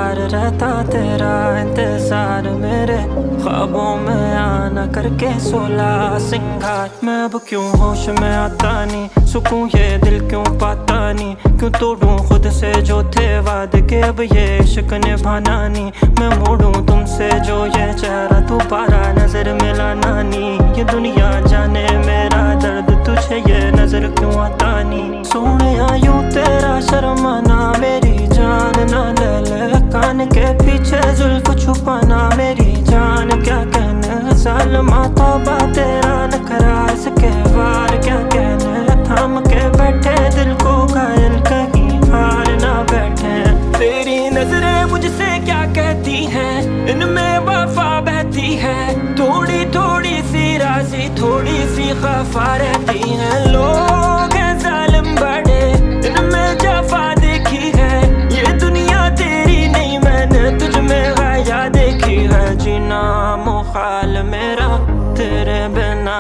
प्यार रहता तेरा इंतजार मेरे ख्वाबों में आना करके 16 सिंगार। मैं अब क्यों होश में आता नहीं, सुकून ये दिल क्यों पाता नहीं, क्यों तोड़ूं खुद से जो थे वादे के अब ये इश्क निभाना नहीं। मैं मोड़ूं तुमसे जो ये चेहरा दोबारा नजर मिलाना नहीं। ये दुनिया जाने मेरा दर्द तुझे ये नजर क्यों आता नहीं। सोने यूं तेरा शर्माना मेरी जान ना ले ले, कान के पीछे जुल्फ छुपाना मेरी जान क्या कहने। सालमा तौबा तेरा नखरा इसके वार क्या कहने। थाम के बैठे दिल को घायल कहीं हार ना बैठे। तेरी नजरें मुझसे क्या कहती हैं, इनमें वफा बहती है। थोड़ी थोड़ी सी राजी थोड़ी सी खफा रहती है। लोग हैं जालिम बड़े इनमें जफा देखी है। ये दुनिया तेरी नहीं मैंने तुझ में गाया देखी है। जीना मुहाल मेरा तेरे बिना।